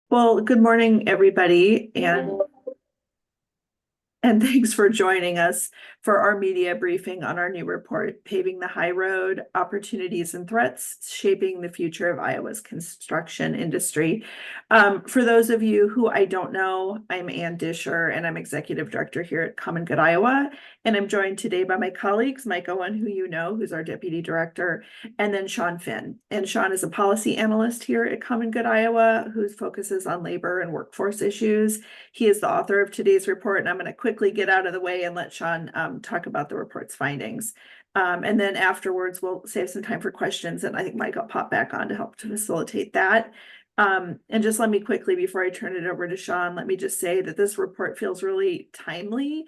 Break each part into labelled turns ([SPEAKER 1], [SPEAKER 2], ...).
[SPEAKER 1] Well, good morning, everybody, and thanks for joining us for our media briefing on our new report, Paving the High Road, Opportunities and Threats Shaping the Future of Iowa's Construction Industry. For those of you who I don't know, I'm Ann Disher, and I'm Executive Director here at Common Good Iowa. And I'm joined today by my colleagues, Mike Owen, who you know, who's our Deputy Director, and then Sean Finn. And Sean is a policy analyst here at Common Good Iowa, who focuses on labor and workforce issues. He is the author of today's report, and I'm going to quickly get out of the way and let Sean talk about the report's findings. And then afterwards, we'll save some time for questions, and I think Mike will pop back on to help to facilitate that. And just let me quickly, before I turn it over to Sean, let me just say that this report feels really timely.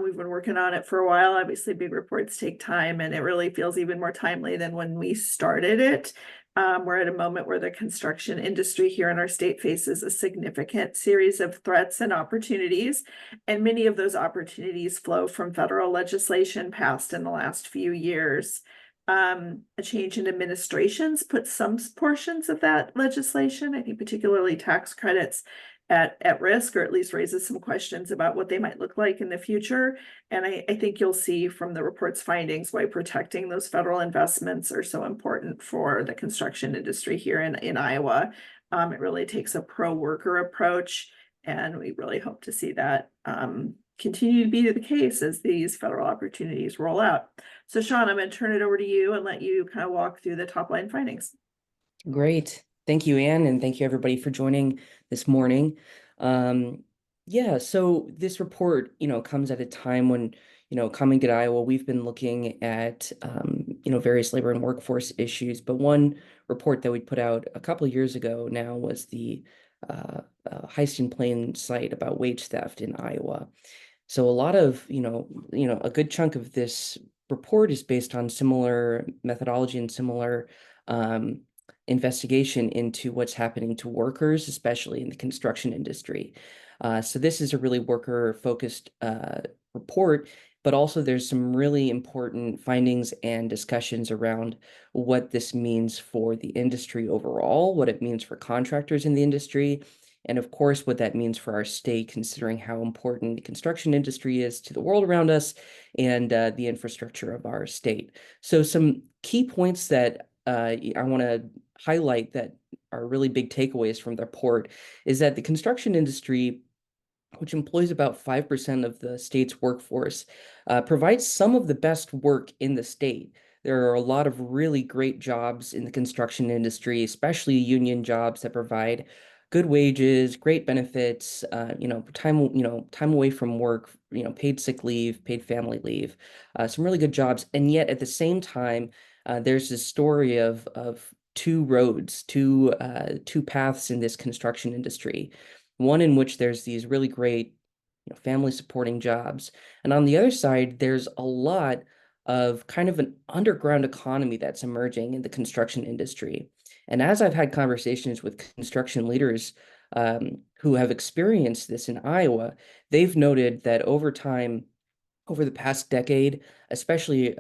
[SPEAKER 1] We've been working on it for a while. Obviously, big reports take time, and it really feels even more timely than when we started it. We're at a moment where the construction industry here in our state faces a significant series of threats and opportunities, and many of those opportunities flow from federal legislation passed in the last few years. A change in administrations put some portions of that legislation, I think particularly tax credits, at risk, or at least raises some questions about what they might look like in the future. And I think you'll see from the report's findings why protecting those federal investments are so important for the construction industry here in Iowa. It really takes a pro-worker approach, and we really hope to see that continue to be the case as these federal opportunities roll out. So Sean, I'm going to turn it over to you and let you kind of walk through the top line findings.
[SPEAKER 2] Great. Thank you, Anne, and thank you everybody for joining this morning. Yeah, so this report, comes at a time when, Common Good Iowa, we've been looking at, various labor and workforce issues. But one report that we put out a couple of years ago now was the Heist in Plain Sight about wage theft in Iowa. So a lot of, a good chunk of this report is based on similar methodology and similar investigation into what's happening to workers, especially in the construction industry. So this is a really worker-focused report, but also there's some really important findings and discussions around what this means for the industry overall, what it means for contractors in the industry, and of course, what that means for our state, considering how important the construction industry is to the world around us and the infrastructure of our state. So some key points that I want to highlight that are really big takeaways from the report is that the construction industry, which employs about 5% of the state's workforce, provides some of the best work in the state. There are a lot of really great jobs in the construction industry, especially union jobs that provide good wages, great benefits, time away from work, paid sick leave, paid family leave, some really good jobs. And yet at the same time, there's this story of two roads, two paths in this construction industry. One in which there's these really great, family supporting jobs, and on the other side, there's a lot of kind of an underground economy that's emerging in the construction industry. And as I've had conversations with construction leaders who have experienced this in Iowa, they've noted that over time, over the past decade, especially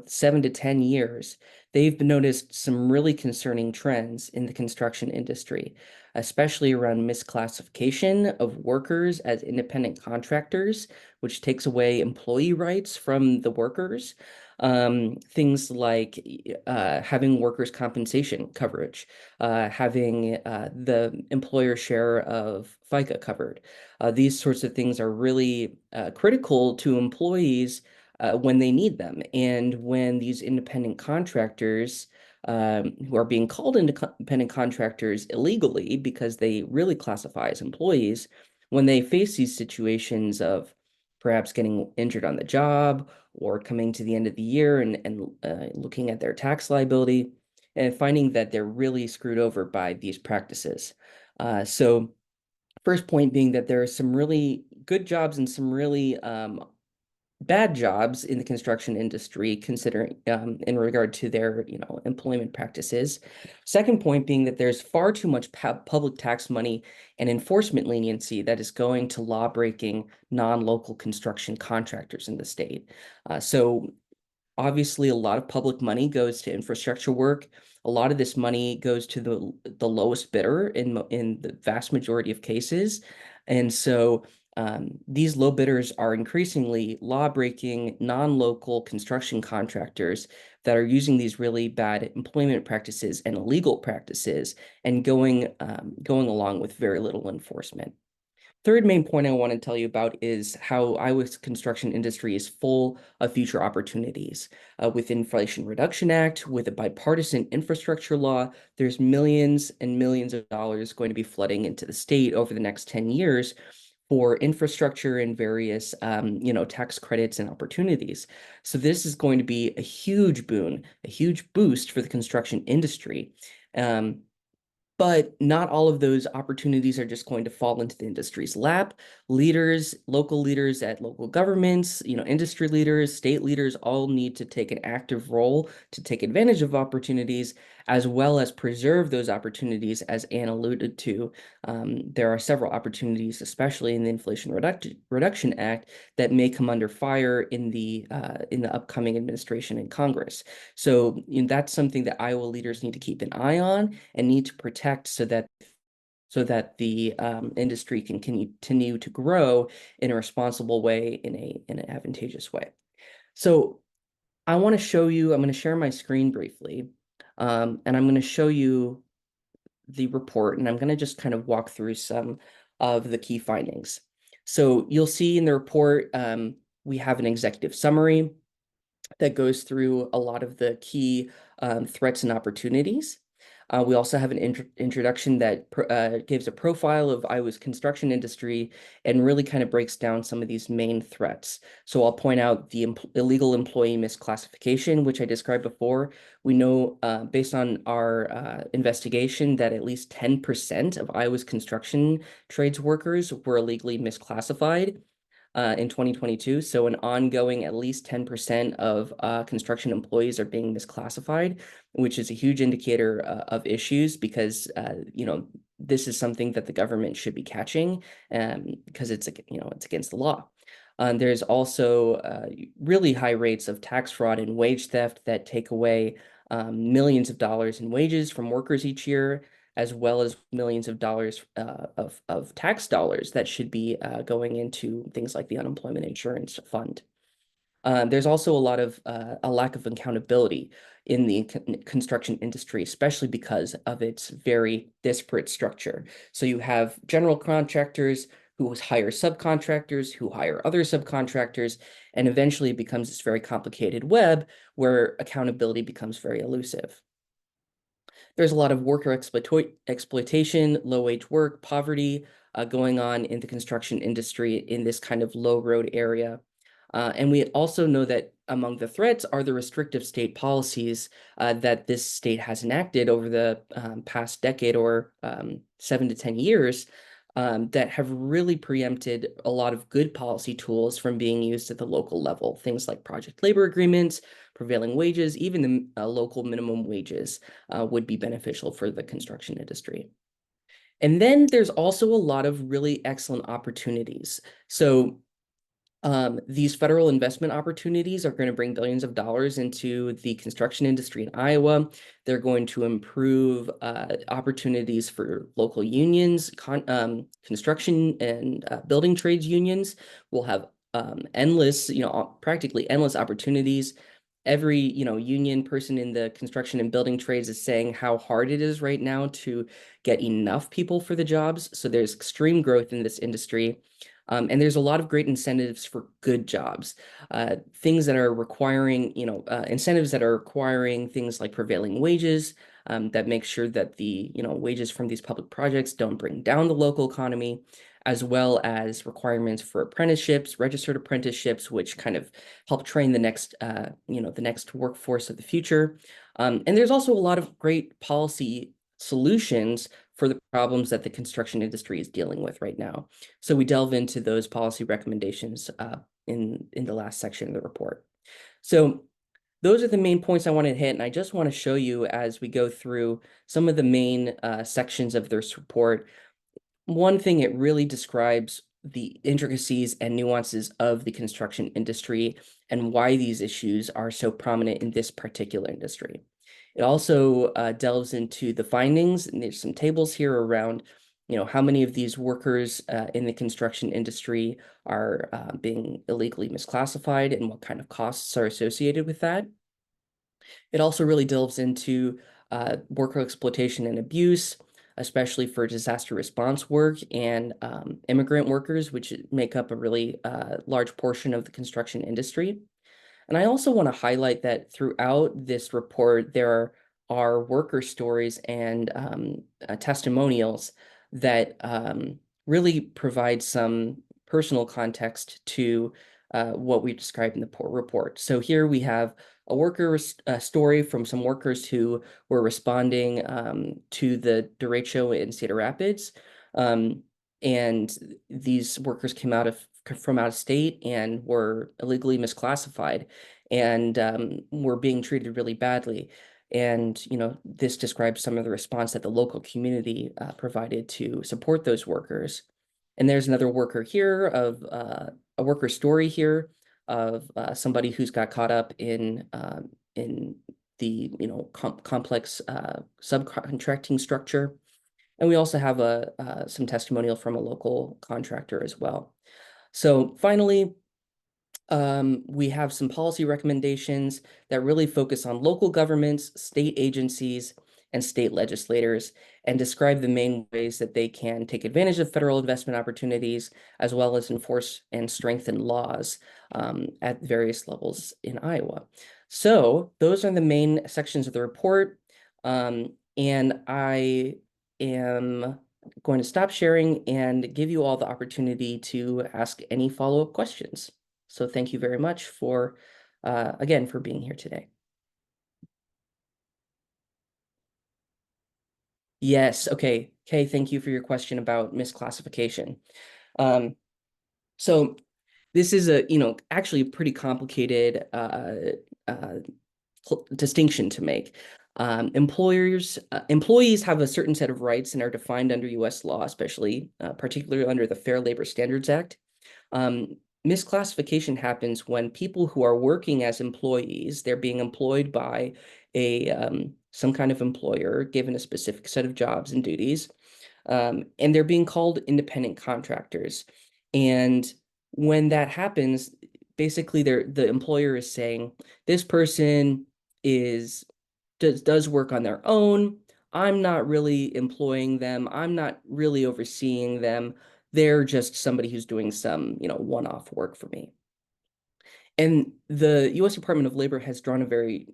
[SPEAKER 2] 7 to 10 years, they've noticed some really concerning trends in the construction industry, especially around misclassification of workers as independent contractors, which takes away employee rights from the workers. Things like having workers' compensation coverage, having the employer share of FICA covered. These sorts of things are really critical to employees when they need them. And when these independent contractors, who are being called independent contractors illegally because they really classify as employees, when they face these situations of perhaps getting injured on the job or coming to the end of the year and looking at their tax liability and finding that they're really screwed over by these practices. So first point being that there are some really good jobs and some really bad jobs in the construction industry, considering in regard to their employment practices. Second point being that there's far too much public tax money and enforcement leniency that is going to law-breaking non-local construction contractors in the state. So obviously, a lot of public money goes to infrastructure work. A lot of this money goes to the lowest bidder in the vast majority of cases. And so these low bidders are increasingly law-breaking, non-local construction contractors that are using these really bad employment practices and illegal practices and going along with very little enforcement. Third main point I want to tell you about is how Iowa's construction industry is full of future opportunities. With Inflation Reduction Act, with a bipartisan infrastructure law, there's millions and millions of dollars going to be flooding into the state over the next 10 years for infrastructure and various, tax credits and opportunities. So this is going to be a huge boon, a huge boost for the construction industry. But not all of those opportunities are just going to fall into the industry's lap. Leaders, local leaders at local governments, industry leaders, state leaders all need to take an active role to take advantage of opportunities, as well as preserve those opportunities. As Anne alluded to, there are several opportunities, especially in the Inflation Reduction Act, that may come under fire in the upcoming administration and Congress. So that's something that Iowa leaders need to keep an eye on and need to protect so that the industry can continue to grow in a responsible way, in an advantageous way. So I want to show you, I'm going to share my screen briefly, and I'm going to show you the report, and I'm going to just kind of walk through some of the key findings. So you'll see in the report, we have an executive summary that goes through a lot of the key threats and opportunities. We also have an introduction that gives a profile of Iowa's construction industry and really kind of breaks down some of these main threats. So I'll point out the illegal employee misclassification, which I described before. We know based on our investigation that at least 10% of Iowa's construction trades workers were illegally misclassified in 2022. So an ongoing at least 10% of construction employees are being misclassified, which is a huge indicator of issues because, this is something that the government should be catching because it's against the law. There's also really high rates of tax fraud and wage theft that take away millions of dollars in wages from workers each year, as well as millions of dollars of tax dollars that should be going into things like the unemployment insurance fund. There's also a lack of accountability in the construction industry, especially because of its very disparate structure. So you have general contractors who hire subcontractors, who hire other subcontractors, and eventually it becomes this very complicated web where accountability becomes very elusive. There's a lot of worker exploitation, low-wage work, poverty going on in the construction industry in this kind of low-road area. And we also know that among the threats are the restrictive state policies that this state has enacted over the past decade or 7 to 10 years that have really preempted a lot of good policy tools from being used at the local level. Things like project labor agreements, prevailing wages, even the local minimum wages would be beneficial for the construction industry. And then there's also a lot of really excellent opportunities. So these federal investment opportunities are going to bring billions of dollars into the construction industry in Iowa. They're going to improve opportunities for local unions, construction and building trades unions. Will have endless, practically endless opportunities. Every, union person in the construction and building trades is saying how hard it is right now to get enough people for the jobs. So there's extreme growth in this industry. And there's a lot of great incentives for good jobs, things that are requiring, incentives that are requiring things like prevailing wages that make sure that the, wages from these public projects don't bring down the local economy, as well as requirements for apprenticeships, registered apprenticeships, which kind of help train the next, the next workforce of the future. And there's also a lot of great policy solutions for the problems that the construction industry is dealing with right now. So we delve into those policy recommendations in the last section of the report. So those are the main points I want to hit, and I just want to show you as we go through some of the main sections of this report. One thing, it really describes the intricacies and nuances of the construction industry and why these issues are so prominent in this particular industry. It also delves into the findings, and there's some tables here around, how many of these workers in the construction industry are being illegally misclassified and what kind of costs are associated with that. It also really delves into worker exploitation and abuse, especially for disaster response work and immigrant workers, which make up a really large portion of the construction industry. And I also want to highlight that throughout this report, there are worker stories and testimonials that really provide some personal context to what we described in the report. So here we have a worker story from some workers who were responding to the derecho in Cedar Rapids. And these workers came from out of state and were illegally misclassified and were being treated really badly. And, this describes some of the response that the local community provided to support those workers. And there's another worker here of a worker story here of somebody who's got caught up in the complex subcontracting structure. And we also have some testimonial from a local contractor as well. So finally, we have some policy recommendations that really focus on local governments, state agencies, and state legislators, and describe the main ways that they can take advantage of federal investment opportunities, as well as enforce and strengthen laws at various levels in Iowa. So those are the main sections of the report. And I am going to stop sharing and give you all the opportunity to ask any follow-up questions. So thank you very much for, again, for being here today. Yes, okay. Okay, thank you for your question about misclassification. So this is actually a pretty complicated distinction to make. Employees have a certain set of rights and are defined under U.S. law, especially particularly under the Fair Labor Standards Act. Misclassification happens when people who are working as employees, they're being employed by some kind of employer, given a specific set of jobs and duties, and they're being called independent contractors. And when that happens, basically the employer is saying, this person does work on their own. I'm not really employing them. I'm not really overseeing them. They're just somebody who's doing some, one-off work for me. And the U.S. Department of Labor has drawn a very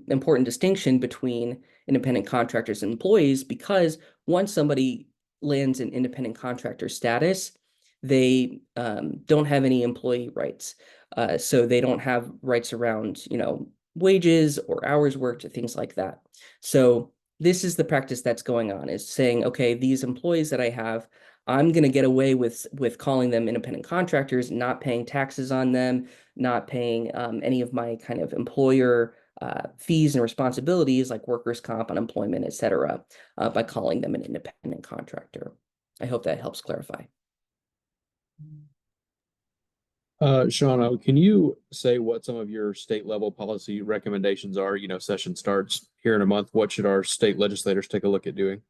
[SPEAKER 2] important distinction between independent contractors and employees, because once somebody lands in independent contractor status, they don't have any employee rights. So they don't have rights around, wages or hours worked or things like that. So this is the practice that's going on, is saying, okay, these employees that I have, I'm going to get away with calling them independent contractors, not paying taxes on them, not paying any of my kind of employer fees and responsibilities like workers' comp, unemployment, et cetera, by calling them an independent contractor. I hope that helps clarify.
[SPEAKER 3] Shauna, can you say what some of your state level policy recommendations are? Session starts here in a month. What should our state legislators take a look at doing?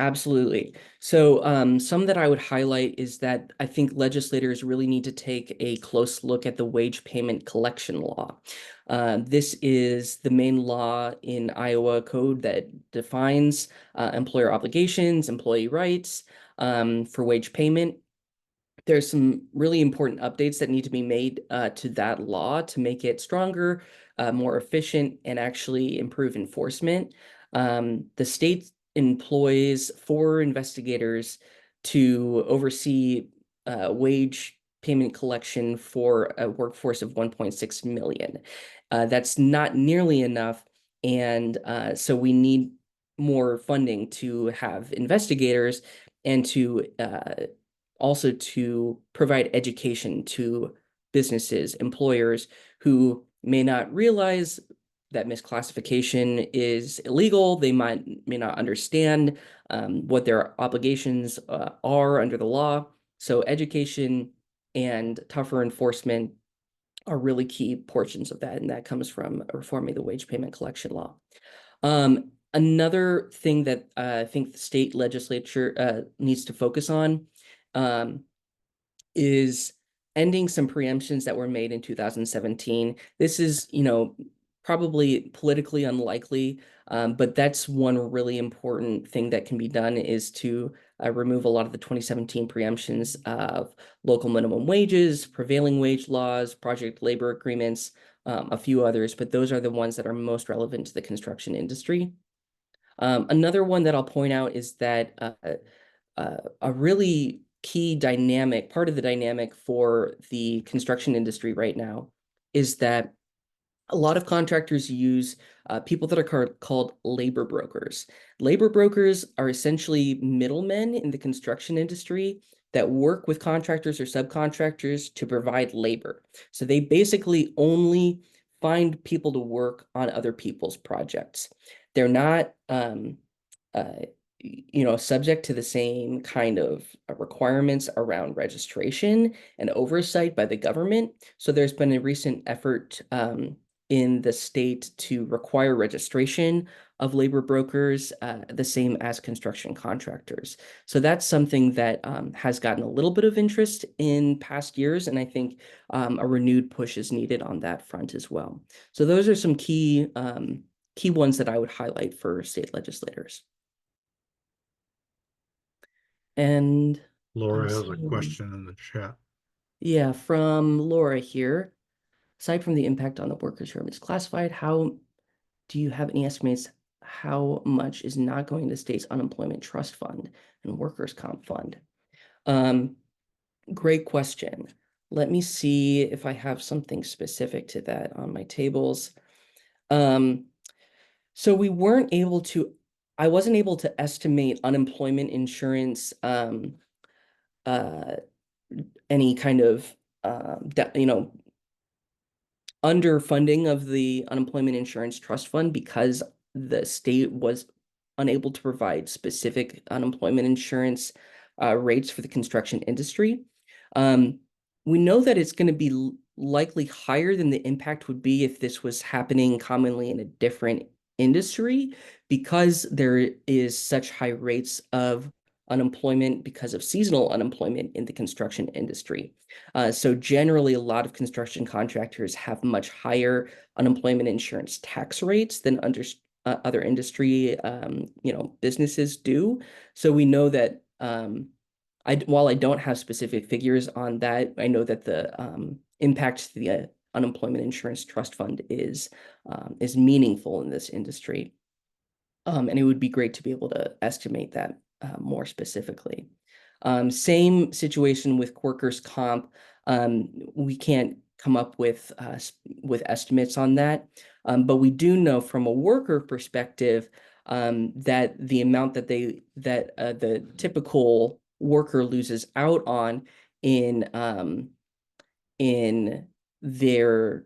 [SPEAKER 2] Absolutely. So some that I would highlight is that I think legislators really need to take a close look at the wage payment collection law. This is the main law in Iowa code that defines employer obligations, employee rights for wage payment. There's some really important updates that need to be made to that law to make it stronger, more efficient, and actually improve enforcement. The state employs 4 investigators to oversee wage payment collection for a workforce of 1.6 million. That's not nearly enough, and so we need more funding to have investigators and to also to provide education to businesses, employers who may not realize that misclassification is illegal. They may not understand what their obligations are under the law. So education and tougher enforcement are really key portions of that, and that comes from reforming the wage payment collection law. Another thing that I think the state legislature needs to focus on is ending some preemptions that were made in 2017. This is, probably politically unlikely, but that's one really important thing that can be done, is to remove a lot of the 2017 preemptions of local minimum wages, prevailing wage laws, project labor agreements, a few others, but those are the ones that are most relevant to the construction industry. Another one that I'll point out is that a really key dynamic, part of the dynamic for the construction industry right now, is that a lot of contractors use people that are called labor brokers. Labor brokers are essentially middlemen in the construction industry that work with contractors or subcontractors to provide labor. So they basically only find people to work on other people's projects. They're not subject to the same kind of requirements around registration and oversight by the government. So there's been a recent effort in the state to require registration of labor brokers, the same as construction contractors. So that's something that has gotten a little bit of interest in past years, and I think a renewed push is needed on that front as well. So those are some key ones that I would highlight for state legislators. And
[SPEAKER 4] Laura
[SPEAKER 2] I'm
[SPEAKER 4] has a
[SPEAKER 2] seeing-
[SPEAKER 4] question in the chat.
[SPEAKER 2] Yeah, from Laura here. Aside from the impact on the workers who are misclassified, how do you have any estimates how much is not going to state's unemployment trust fund and workers' comp fund? Great question. Let me see if I have something specific to that on my tables. So I wasn't able to estimate unemployment insurance, any kind of, underfunding of the unemployment insurance trust fund, because the state was unable to provide specific unemployment insurance rates for the construction industry. We know that it's going to be likely higher than the impact would be if this was happening commonly in a different industry, because there is such high rates of unemployment because of seasonal unemployment in the construction industry. So generally, a lot of construction contractors have much higher unemployment insurance tax rates than other industry, businesses do. So we know that while I don't have specific figures on that, I know that the impact to the unemployment insurance trust fund is meaningful in this industry. And it would be great to be able to estimate that more specifically. Same situation with workers' comp. We can't come up with estimates on that, but we do know from a worker perspective that the amount that the typical worker loses out on in their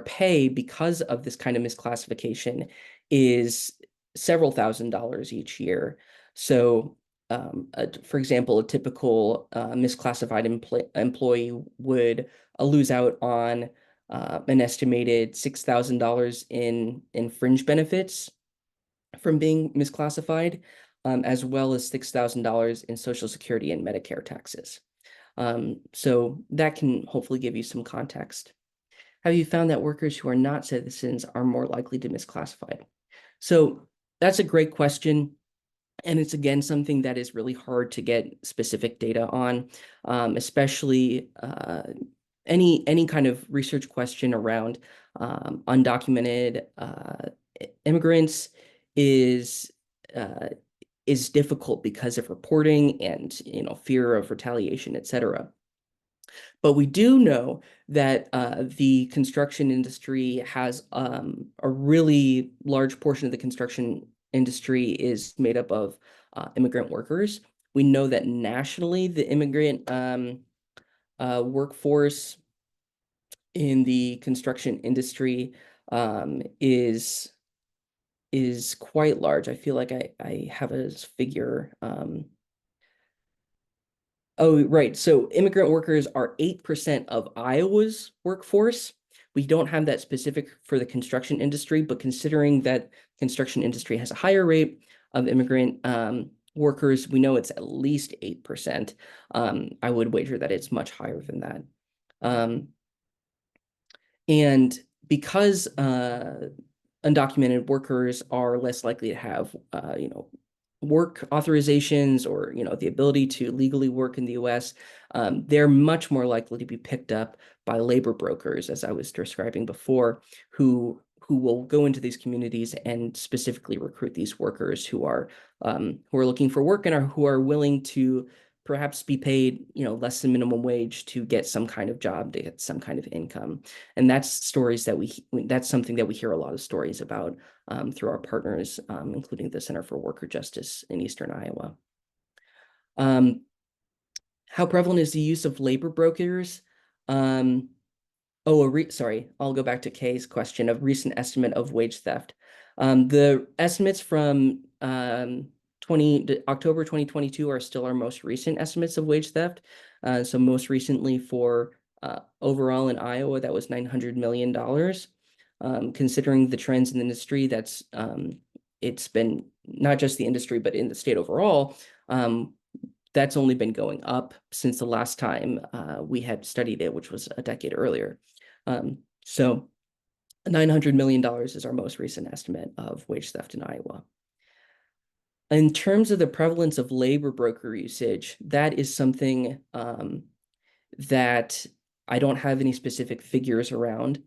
[SPEAKER 2] pay because of this kind of misclassification is several $1,000s each year. So, for example, a typical misclassified employee would lose out on an estimated $6,000 in fringe benefits from being misclassified, as well as $6,000 in Social Security and Medicare taxes. So that can hopefully give you some context. Have you found that workers who are not citizens are more likely to misclassify? So that's a great question. And it's, again, something that is really hard to get specific data on, especially any kind of research question around undocumented immigrants is difficult because of reporting and fear of retaliation, et cetera. But we do know that the construction industry has a really large portion of the construction industry is made up of immigrant workers. We know that nationally, the immigrant workforce in the construction industry is quite large. I feel like I have a figure. Oh, right. So immigrant workers are 8% of Iowa's workforce. We don't have that specific for the construction industry, but considering that construction industry has a higher rate of immigrant workers, we know it's at least 8%. I would wager that it's much higher than that. And because undocumented workers are less likely to have, work authorizations or, the ability to legally work in the US, they're much more likely to be picked up by labor brokers, as I was describing before, who will go into these communities and specifically recruit these workers who are looking for work and who are willing to perhaps be paid, less than minimum wage to get some kind of job, to get some kind of income. And that's something that we hear a lot of stories about through our partners, including the Center for Worker Justice in Eastern Iowa. How prevalent is the use of labor brokers? Sorry, I'll go back to Kay's question of recent estimate of wage theft. The estimates from October 2022 are still our most recent estimates of wage theft. So most recently for overall in Iowa, that was $900 million. Considering the trends in the industry, it's been not just the industry, but in the state overall, that's only been going up since the last time we had studied it, which was a decade earlier. So $900 million is our most recent estimate of wage theft in Iowa. In terms of the prevalence of labor broker usage, that is something that I don't have any specific figures around.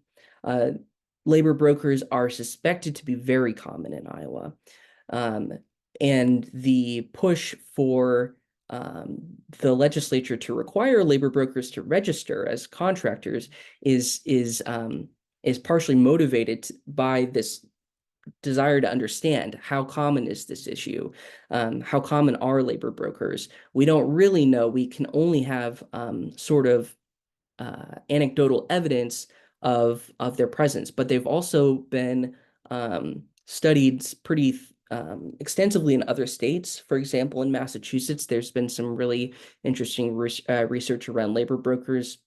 [SPEAKER 2] Labor brokers are suspected to be very common in Iowa. And the push for the legislature to require labor brokers to register as contractors is partially motivated by this desire to understand how common is this issue, how common are labor brokers. We don't really know. We can only have sort of anecdotal evidence of their presence, but they've also been studied pretty extensively in other states. For example, in Massachusetts, there's been some really interesting research around labor brokers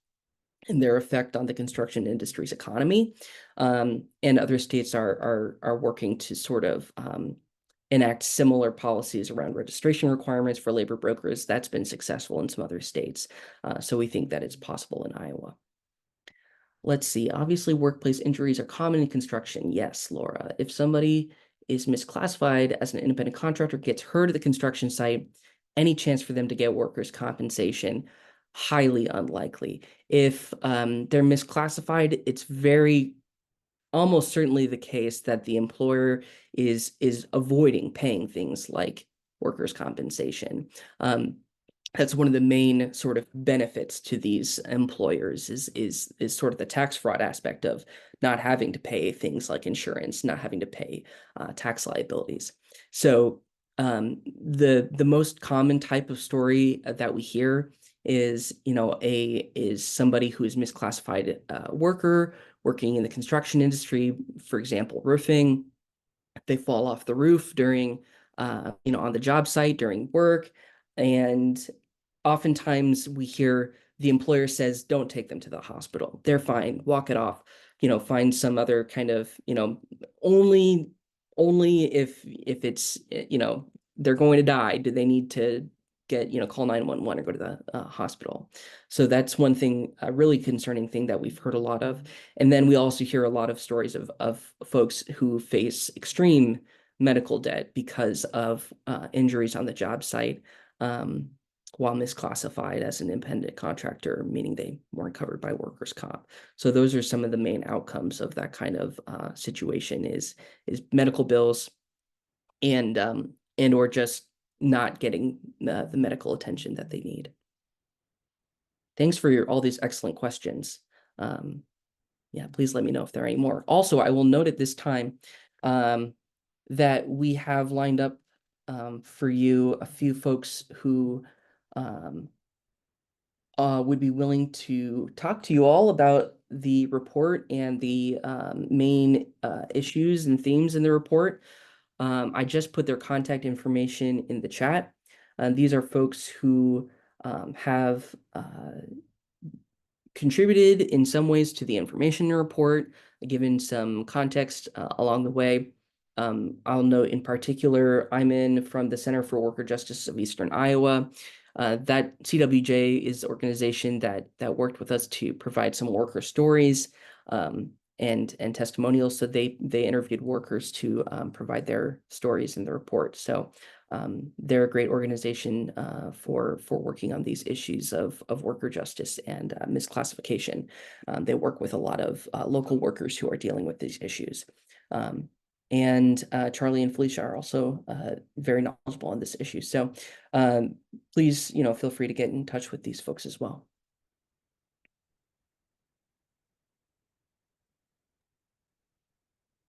[SPEAKER 2] and their effect on the construction industry's economy. And other states are working to sort of enact similar policies around registration requirements for labor brokers. That's been successful in some other states. So we think that it's possible in Iowa. Let's see. Obviously, workplace injuries are common in construction. Yes, Laura. If somebody is misclassified as an independent contractor, gets hurt at the construction site, any chance for them to get workers' compensation? Highly unlikely. If they're misclassified, it's almost certainly the case that the employer is avoiding paying things like workers' compensation. That's one of the main sort of benefits to these employers is sort of the tax fraud aspect of not having to pay things like insurance, not having to pay tax liabilities. So the most common type of story that we hear is somebody who is misclassified worker working in the construction industry, for example, roofing. They fall off the roof during on the job site during work, and oftentimes we hear the employer says, don't take them to the hospital. They're fine. Walk it off. Find some other kind of, only if it's, they're going to die, do they need to get, call 911 or go to the hospital. So that's one thing, a really concerning thing that we've heard a lot of. And then we also hear a lot of stories of folks who face extreme medical debt because of injuries on the job site. While misclassified as an independent contractor, meaning they weren't covered by workers' comp. So those are some of the main outcomes of that kind of situation is medical bills and or just not getting the medical attention that they need. Thanks for all these excellent questions. Yeah, please let me know if there are any more. Also, I will note at this time that we have lined up for you a few folks who would be willing to talk to you all about the report and the main issues and themes in the report. I just put their contact information in the chat. These are folks who have contributed in some ways to the information report, given some context along the way. I'll note in particular, I'm in from the Center for Worker Justice of Eastern Iowa. That CWJ is the organization that worked with us to provide some worker stories and testimonials. So they interviewed workers to provide their stories in the report. So they're a great organization for working on these issues of worker justice and misclassification. They work with a lot of local workers who are dealing with these issues. And Charlie and Felicia are also very knowledgeable on this issue. So please, feel free to get in touch with these folks as well.